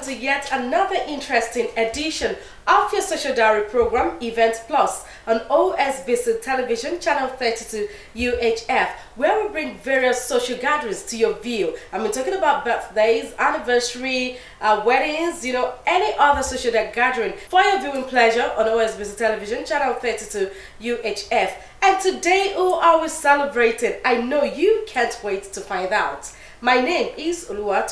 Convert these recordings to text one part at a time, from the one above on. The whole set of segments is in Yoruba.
to yet another interesting edition of your social diary program, Event Plus, on OSBC Television, Channel 32 UHF, where we bring various social gatherings to your view. I mean, talking about birthdays, anniversary, weddings, any other social gathering for your viewing pleasure on OSBC Television, Channel 32 UHF. And today, who are we celebrating? I know you can't wait to find out. My name is Toyin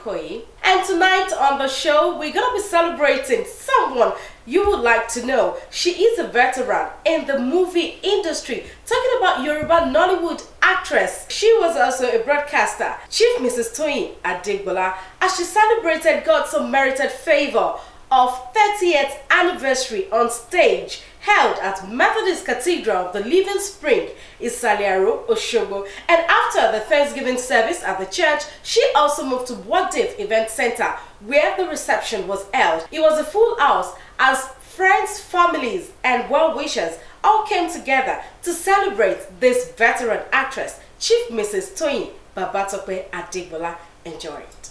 Toyin, and tonight on the show we're gonna be celebrating someone you would like to know. She is a veteran in the movie industry. Talking about Yoruba Nollywood actress, she was also a broadcaster, Chief Mrs. Toyin Adegbola, as she celebrated God's unmerited favor of 30th anniversary on stage, held at Methodist Cathedral of the Living Spring, Asewo, Osogbo. And after the Thanksgiving service at the church, she also moved to Wadif Event Center, where the reception was held. It was a full house as friends, families, and well-wishers all came together to celebrate this veteran actress, Chief Mrs. Toyin Adegbola. Enjoy it.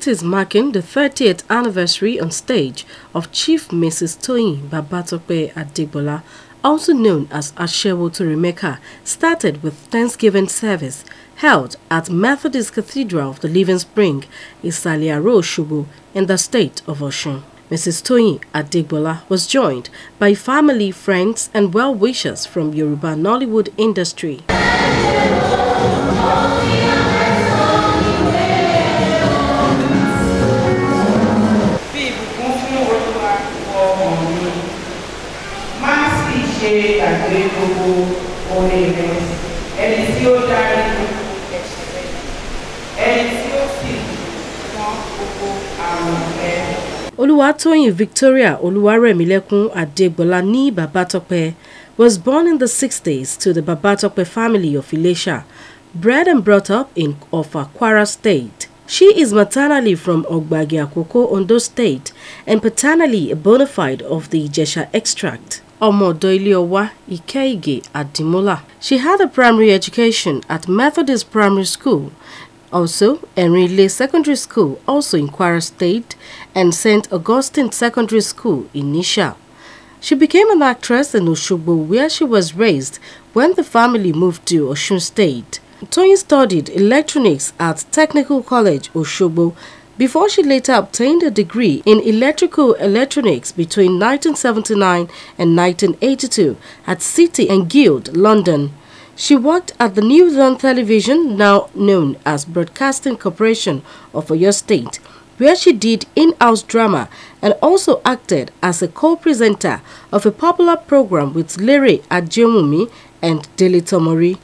Activities marking the 30th anniversary on stage of Chief Mrs. Toyin Adegbola, also known as Asewo to Mecca, started with Thanksgiving service held at Methodist Cathedral of the Living Spring, Asewo, Osogbo, in the state of Osun. Mrs. Toyin Adegbola was joined by family, friends, and well-wishers from Yoruba Nollywood industry. Toyin Victoria Oluwaremilekun Adegbola ni Babatope was born in the 60s to the Babatope family of Ilesha, bred and brought up in Kwara State. She is maternally from Ogbagi Akoko, Ondo State, and paternally a bona fide of the Ijesha extract. Omo Doiliowa Ikeige Adimola. She had a primary education at Methodist Primary School, also Enrile Secondary School, also in Kwara State, and St. Augustine Secondary School in Nisha. She became an actress in Osogbo, where she was raised when the family moved to Osun State. Toyin studied electronics at Technical College, Osogbo, before she later obtained a degree in electrical electronics between 1979 and 1982 at City and Guild, London. She worked at the New Dawn Television, now known as Broadcasting Corporation of Oyo State, where she did in-house drama and also acted as a co-presenter of a popular program with Lere Ajemumi and Dele Tomori.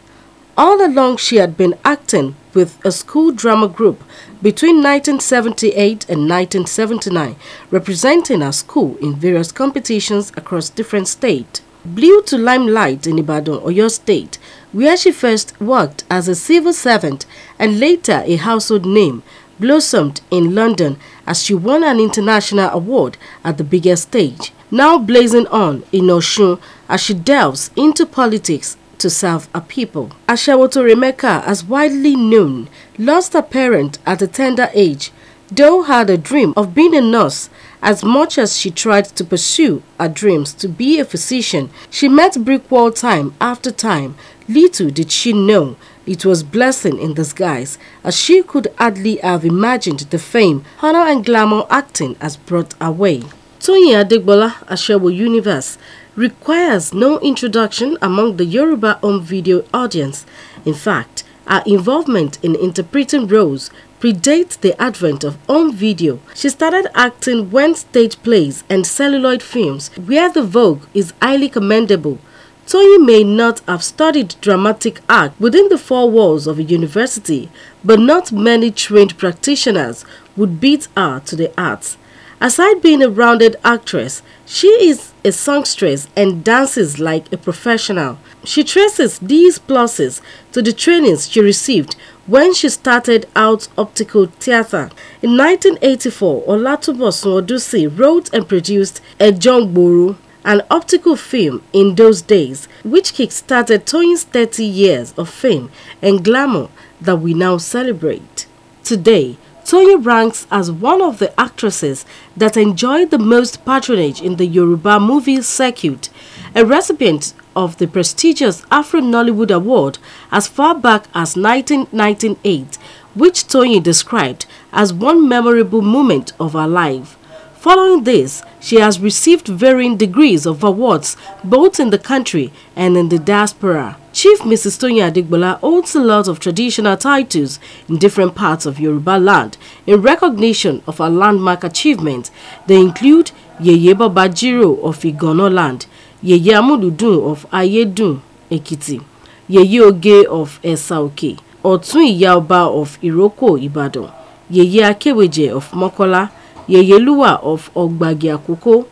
All along, she had been acting with a school drama group between 1978 and 1979, representing her school in various competitions across different states. Blew to limelight in Ibadan, Oyo State, where she first worked as a civil servant and later a household name, blossomed in London as she won an international award at the biggest stage. Now blazing on in Osun as she delves into politics to serve her people. Asewo to Mecca, as widely known, lost her parent at a tender age, though had a dream of being a nurse. As much as she tried to pursue her dreams to be a physician, she met brick wall time after time. Little did she know it was blessing in disguise, as she could hardly have imagined the fame, honor and glamour acting has brought her way. Toyin Adegbola Asewo universe requires no introduction among the Yoruba home video audience. In fact, her involvement in interpreting roles predates the advent of home video. She started acting when stage plays and celluloid films, where the vogue is highly commendable. Toyin may not have studied dramatic art within the four walls of a university, but not many trained practitioners would beat her to the arts. Aside being a rounded actress, she is a songstress and dances like a professional. She traces these pluses to the trainings she received when she started out optical theatre. In 1984, Olatubosun Odusi wrote and produced Ejongboro, an optical film in those days, which kick-started Toyin's 30 years of fame and glamour that we now celebrate. Today, Toyin ranks as one of the actresses that enjoyed the most patronage in the Yoruba movie circuit, a recipient of the prestigious Afro-Nollywood Award as far back as 1998, which Toyin described as one memorable moment of her life. Following this, she has received varying degrees of awards both in the country and in the diaspora. Chief Mrs. Toyin Adegbola owns a lot of traditional titles in different parts of Yoruba land in recognition of her landmark achievements. They include Yeye Babajiro of Igono land, Yeye Amuludun of Ayedun, Ekiti, Yeye Oge of Esaoke, Otun Iya Oba of Iroko, Ibadan, Yeye Akeweje of Mokola, Yeye Luwa of Ogbagi Akoko.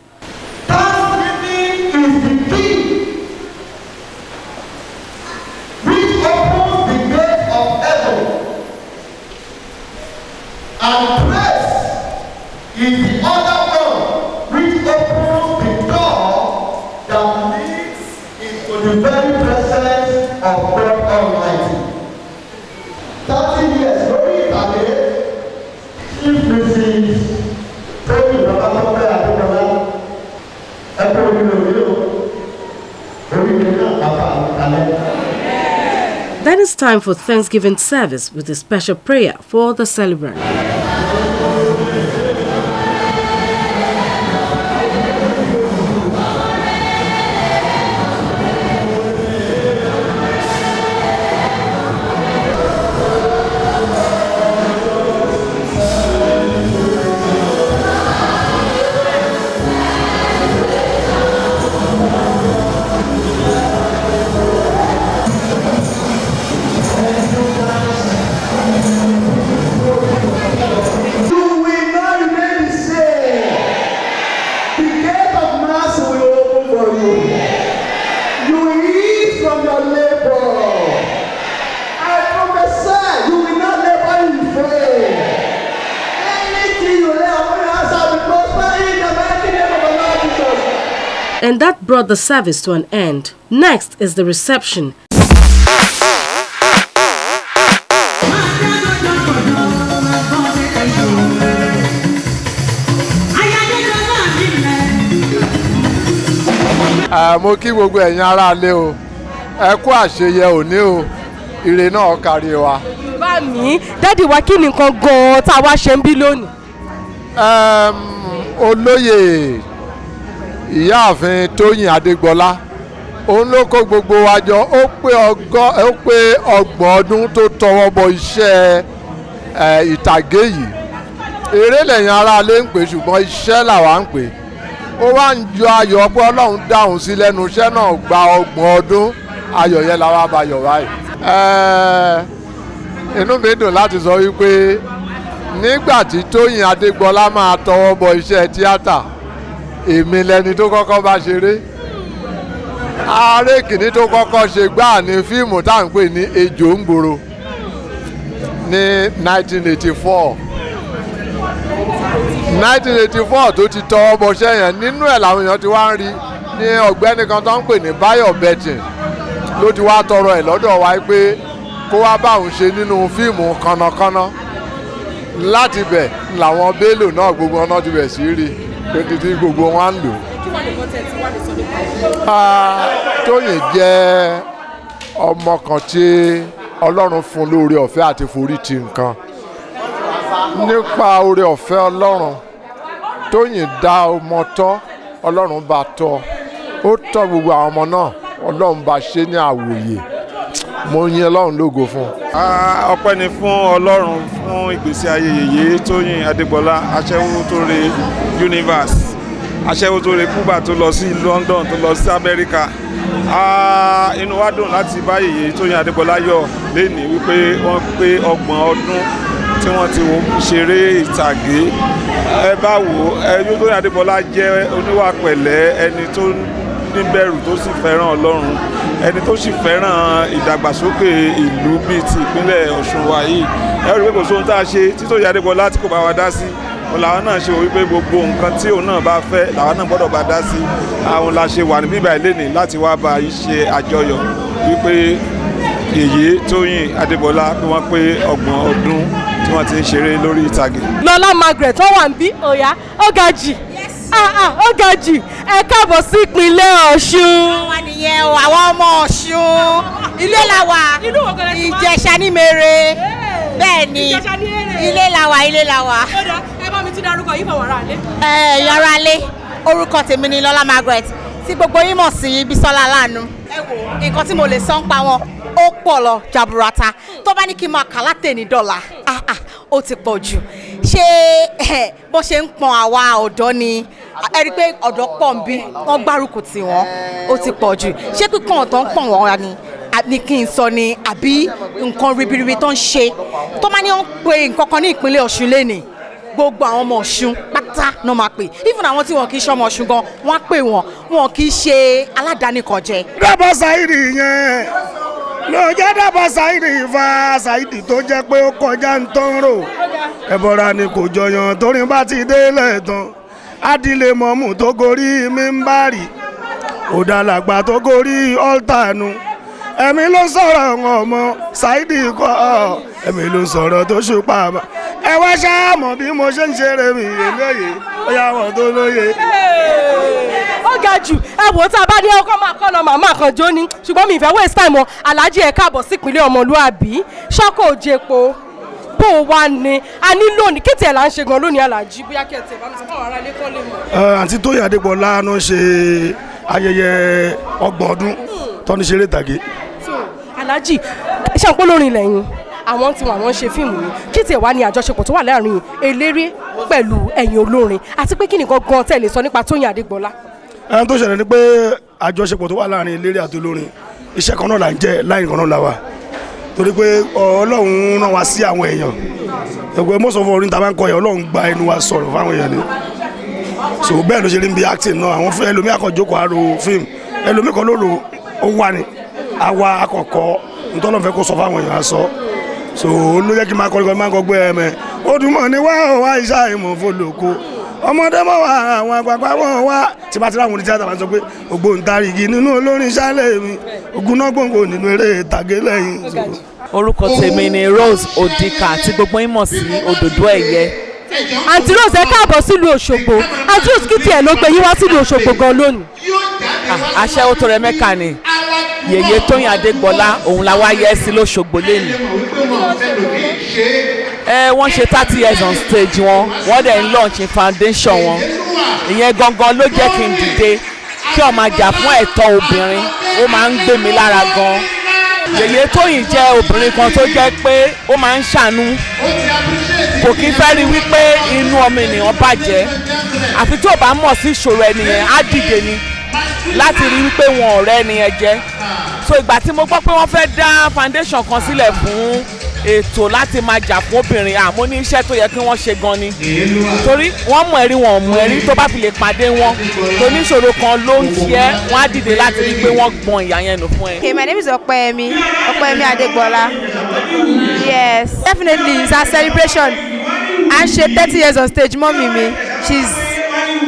Thanksgiving is the key which opens the gate of heaven, and praise is the other one which opens the door that leads into the very presence of God Almighty. 30 years, glory Italy, Chief Mrs. Then it's time for Thanksgiving service with a special prayer for the celebrant. And that brought the service to an end. Next is the reception. Mo kí gbogbo ẹ̀yin ará ilé o. Ẹ kú àṣeyẹ òní o. Ire náà kárí wa. Bá mi, Daddy wa kí ni nǹkan gan-an tá a wá ṣe ń bí lónìí? Olóyè Ìyáàfin Toyin Adegbola, òun ló kó gbogbo wa jọ. Ó pé ọgbọ̀n ọdún tó tọwọ́ bọ iṣẹ́ ìtàgé yìí. Eré lẹ́yìn ará ilé ń pè ṣùgbọ́n iṣẹ́ làwa ń pè. Ó wá ń jọ ayọ̀ pé Ọlọ́run dáhùn sí lẹ́nu iṣẹ́ náà gba ọgbọ̀n ọdún. Ayọ̀ yẹn la wá bayọ̀ báyìí. Inú mi dùn láti sọ wípé nígbà tí Toyin Adegbola máa tọwọ́ bọ iṣẹ́ tíátà, èmi lẹni tó kọ́kọ́ bá ṣeré. Ààrẹ kìíní tó kọ́kọ́ ṣe gbáà ní fíìmù tá à ń pè ní Ejongboro ní 1984. 1984 tó ti tọwọ́ bọṣẹ́ yẹn, nínú ẹ̀ làwọn èèyàn ti wá ń rí ní ọ̀gbẹ́ni kan tó ń pè ní Bayo Betting ló ti wá tọrọ ẹ̀ lọ́dọ̀ wa pé kó wá bá òun ṣe nínú fíìmù Kànnàkànnà. Láti bẹ̀ làwọn Bello náà gbogbo ọ̀nà ti bẹ̀ sí rí pé títí gbogbo wọn ń lò. Toyin jẹ́ ọmọ kan tí Ọlọ́run fún lóore ọ̀fẹ́ àti forí ti nǹkan. Nípa oore ọ̀fẹ́ Ọlọ́run, Toyin dá ọmọ tọ́, Ọlọ́run bá tọ́. Ó tọ́ gbogbo àwọn ọmọ náà, Ọlọ́run bá ṣe ní àwòyè. Mo yin Ọlọ́run lógo fún. Ọpẹ́ ni fún Ọlọ́run fún ìgbésí ayé Yèyé Toyin Adegbola, aṣẹ́wó tó re universe, aṣẹ́wó tó re Cuba, tó lọ sí London, tó lọ sí Amẹ́ríkà. Inú wa dùn láti bá Yèyé Toyin Adegbola yọ̀ lénìí wípé wọ́n pé ọgbọ̀n ọdún tí wọ́n ti ṣeré ìtàgé ẹ bá wò Tóyin Adégbolá jẹ́ oníwà pẹ̀lẹ́ ẹni tó níbẹ̀rù tó sì fẹ́ràn Ọlọ́run ẹni tó sì fẹ́ràn ìdàgbàsókè ìlú bíi ti ìpínlẹ̀ Ọ̀ṣun wa yìí ẹ rí i pé kò sóhun tá a ṣe tí Tóyin Adégbolá tí kò bá wa dá sí làwọn náà ṣe wípé gbogbo nǹkan tí òun náà bá fẹ́ làwọn náà gbọ́dọ̀ bá dá sí àwọn la ṣe wà ní bíbá ìlénì láti wá bá yìí ṣe àjọyọ̀ wípé èyí Tóyin Adégbolá pé wọ́n pé 30 ọdún tí wọ́n ti ń ṣeré lórí ìtàgé. Lọ́lá Margaret wọ́n wà ń bí òyà Ọ̀gàjì Ọ̀gàjì ẹ káàbọ̀ sí ìpínlẹ̀ Ọ̀ṣun. Àwọn nìyẹn o àwọn ọmọ Ọ̀ṣun ilé la wà Ìjẹ̀ṣà ní Mèrè bẹ́ẹ̀ ni ilé la wà. Ẹ bá mi tún dárúkọ yìí fọwọ́ ra lé. Yọra lé orúkọ tèmi ni Lọ́lá Margaret tí gbogbo yín mọ̀ sí Bísọ́lá Aláàánú. Ẹ wò nǹkan tí mo lè sọ ń pa wọn ó pọ̀ lọ jaburata tó bá ní kí n máa kà látẹ̀ní dọ́là ó ti pọ̀ jù ṣé bó ṣe ń pọn àwa ọ̀dọ́ ni ẹ rí i pé ọ̀dọ́ pọ̀ ń bí wọ́n gbárùkù tì wọ́n ó ti pọ̀ jù ṣé pípọ̀n ọ̀tọ̀ ń pọ̀n wọ́n ni kí n sọ ni àbí nǹkan ribiribi tó ń ṣe tó máa ní wọ́n pe nǹkan kan ní ìpínlẹ̀ Ọ̀ṣun lẹ́nìí gbogbo àwọn ọmọ Ọ̀ṣun pátá náà máa pè even àwọn tí wọn kì í ṣe ọmọ Ọ̀ṣun gan wọ́n á pè wọn kì í ṣe aládàáni kan jẹ. Dábàá Saidi yẹn ló jẹ́ Dábàá Saidi Ifá Saidi tó jẹ́ pé ó kọjá ń tán rò ẹ̀bọ̀ra ni kò jọyàn torí bá ti délẹ̀ tán adìlẹ̀ mọ́mù tó gorí mímbàrì òdàlàgbà tó gorí ọ́ltànù ẹ̀mí ló sọ̀rọ̀ ọmọ Saidi kọ́ ẹ̀mí ló sọ̀rọ̀ tó ṣùpá ẹ wá ṣáàmọ̀ bí mo ṣe ń ṣeré mi eléyìí ó yà wọ́n tó lóye. Ó ga jù ẹ wò ó tá a bá dé ọkọ máa kọ́ lọ màmá kan jó ní ṣùgbọ́n mi ìfẹ́ waste time Alhaji ẹ káàbọ̀ sí ìpínlẹ̀ ọmọlúàbí ṣọ́kọ̀ òjèpo bó o wá ní a ní lónìí kí tiẹ̀ là ń ṣe gan lónìí Alhaji bóyá kí ẹ tiẹ̀ bá mi sọ fún àwọn ará ilé kan lè mọ̀. Àǹtí Tóyin Adégbolá ló ń ṣe ayẹyẹ 30 ọdún tó ní ṣeré ìtàgé. Alhaji ṣé àpò lórin lẹ́yìn àwọn tí wọ́n ṣe fíìmù yìí kí tiẹ̀ wá ní àjọṣepọ̀ tó wà láàrin eléré pẹ̀lú ẹ̀yin olórin àti pé kí nìkan gan tẹ̀lé sọ nípa Tóyin Adégbolá. ẹni tó ṣẹlẹ̀ ni pé àjọṣepọ̀ tó wà láàrin eléré àti olórin iṣẹ́ kan náà là ń jẹ́ láì kan náà là wà torí pé Ọlọ́run rán wa sí àwọn èèyàn ẹgbẹ́ mọ́sọ̀fọ́ orin tàbá ń kọ yẹn Ọlọ́run gba ẹnu wa sọ̀rọ̀ fáwọn èèyàn ni so bẹ́ẹ̀ ló ṣe rí bí acting náà àwọn fún ẹlòmí àkànjókòó àrò fíìmù ẹlòmí kan ló lò ó wà ní àwa àkọ́kọ́ nítorí fẹ́ kó sọ fáwọn èèyàn sọ so ló jẹ́ kí n máa kọ́ máa ń kọ́ gbé ẹ̀mẹ́ ó dùn mọ́ ní wá òwá iṣẹ́ ìmọ̀ fọlọ́kọ ọmọdé mọ́ wá àwọn àgbààgbà wọ́n wá tí bá ti ráwọn oníṣẹ́ àtàwọn sọ pé ògbóǹtarìgì nínú olórin ṣálẹ̀ mi ogun náà gbòǹgbò nínú eré ìtàgé lẹ́yìn. Orúkọ tèmi ni Rose Odika tí gbogbo yín mọ̀ sí Òdòdó Ẹ̀yẹ. Àǹtí Rose ẹ káàbọ̀ sílùú Òṣogbo àǹtí Rose kí tiẹ̀ ló gbé yín wá sílùú Òṣogbo gan lónìí. Aṣẹ́wó tó rẹ Mecca ni yèyé Tóyin Adégbolá òun la wá yẹ sí l'Óṣogbo lẹ́nu. Wọ́n ṣe 30 years on stage wọ́n dẹ̀ ń launch foundation wọn ìyẹn gangan ló jẹ́ kí n dìde kí ó máa jà fún ẹ̀tọ́ obìnrin ó máa ń gbé mi lára gan. Yèyé Tóyin jẹ́ obìnrin kan tó jẹ́ pé ó máa ń ṣàánú kò kí fẹ́ rí wípé inú ọmọ ènìyàn bàjẹ́ àfi tí ò bá mọ̀ sí ìṣòro ẹnìyẹn á dìde ni láti rí wípé wọn ọ̀rẹ́ ẹnìyẹn jẹ́ so ìgbà tí mo gbọ́ pé wọ́n fẹ́ dá foundation kan sílẹ̀ fún ètò láti máa jà fún obìnrin àmọ́ ní iṣẹ́ tó yẹ kí wọ́n ṣe gan ni torí wọ́n mọ̀ ẹ̀rí wọn mọ̀ ẹ̀rí tó bá fi lè pàdé wọn tó níṣòro kan ló ń ṣe wọ́n á dìde láti rí pé wọ́n gbọ́n ìyá yẹn nù fún ẹ. Okay, my name is Opeyemi Adegbola. Yes, definitely it's a celebration and she 30 years on stage mommy mi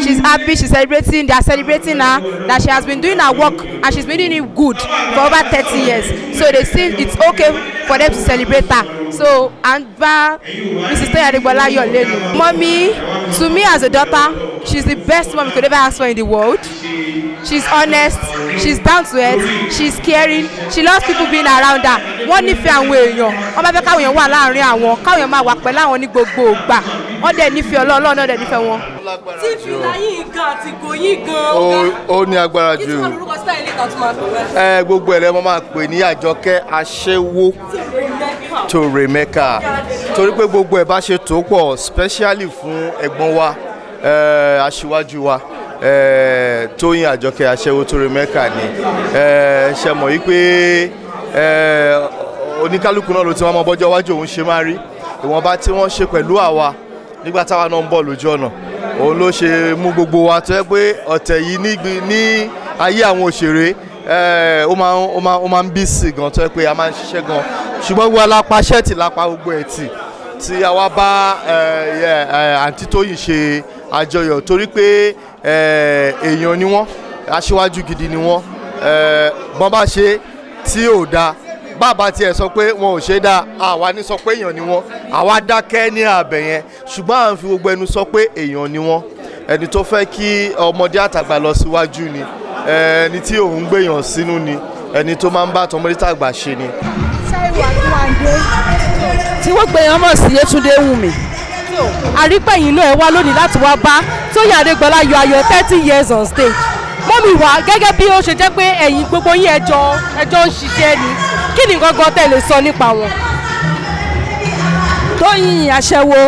she's happy, she's celebrating, they are celebrating her that she has been doing her work and she's been doing it good for over 30 years so they see it's okay for them to celebrate her. So and Mrs. Toyin Adegbola your lady mommy, to me as a daughter she's the best mom you could ever ask for in the world. She's honest, she's down to earth, she's caring, she loves people being around her. Wọ́n nífẹ̀ẹ́ àwọn èèyàn, wọ́n bá fẹ́ káwọn èèyàn wà láàrin àwọn, káwọn èèyàn máa wà pẹ̀lú àwọn ní gbogbo ìgbà. Wọ́n dẹ̀ nífẹ̀ẹ́ Ọlọ́run náà dẹ̀ nífẹ̀ẹ́ wọn. Tí fìlà yìí gan àti ìgò yìí gan. Ó ní agbára jù. Kí tí wọ́n lórúkọ sílẹ̀ ilé kan tó máa lò wẹ́. Gbogbo ẹ̀rẹ́ mo máa pè ní Àjọkẹ́ Aṣẹ́wó Tòrè Mecca torí pé gbogbo ẹ̀ bá ṣe tó pọ̀ specially fún ẹ̀gbọ́n wa aṣíwájú wa Tóyin Àjọkẹ́ Aṣẹ́wó Tòrè Mecca ni ṣe mọ̀ wípé oníkálukú náà ló ti wá mọ bọ́jọ́ iwájú òun ṣe máa rí ìwọ̀nba tí wọ́n ṣe pẹ̀lú àwa nígbà táwa náà ń bọ̀ lójú ọ̀nà òun ló ṣe mú gbogbo wa tó yẹ pé ọ̀tẹ̀ yìí ní ayé àwọn òṣèré ó máa ń bí sí gan tó yẹ pé a máa ń ṣiṣẹ́ gan ṣùgbọ́n gbogbo alápá ṣẹ́ẹ̀tì lápá gbogbo ẹ̀ tì tí a wá bá àǹtí Tóyìn ṣe àjọyọ̀ torí pé èèyàn ni wọ́n aṣíwájú gidi ni wọ́n bọ́n bá ṣe tí ò dáa bàbá tiẹ̀ sọ pé wọn ò ṣe dáa àwa ní sọ pé èèyàn ni wọ́n àwa dákẹ́ ní àbẹ̀ yẹn ṣùgbọ́n à ń fi gbogbo ẹnu sọ pé èèyàn ni wọ́n ẹni tó fẹ́ kí ọmọdé àtàgbà lọ síwájú ni ẹni tí òun gbèyàn sínú ni ẹni tó máa ń bá tọmọdé tàgbà ṣe ni. tí wọ́n gbé yàn mọ̀ sí Yétúndé Wùmí. àrípẹ̀yìn náà ẹ wá lónìí láti wá bá Tóyìn Adégbọlá yọ ayọ̀ 30 years on stage. mọ́mì wá gẹ́gẹ́ bí ó ṣe jẹ́ pé ẹ̀yin gbogbo yín ẹjọ́ ń ṣiṣẹ́ ni kí ni gangan tẹ́ lè sọ nípa wọn. Tóyìn Aṣẹ́wó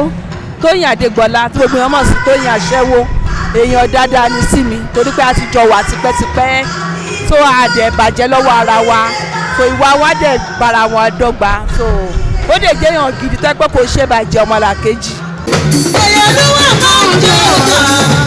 Tóyìn Adégbọlá tí gbogbo yàn mọ̀ sí Tóyìn Aṣẹ́wó èèyàn dáadáa ni sí mi torí pé a ti jọ wà tipẹ́tipẹ́ tó a dẹ̀ bàjẹ́ lọ́wọ́ ara wa so ìwà wa dẹ̀ bára wọn dọ́gba so ó dẹ̀ jẹ́yàn gidi tó pé kò ṣe bàjẹ́ ọmọlàkejì. èèyàn ló wà máa ń jẹ́ ọ̀gá.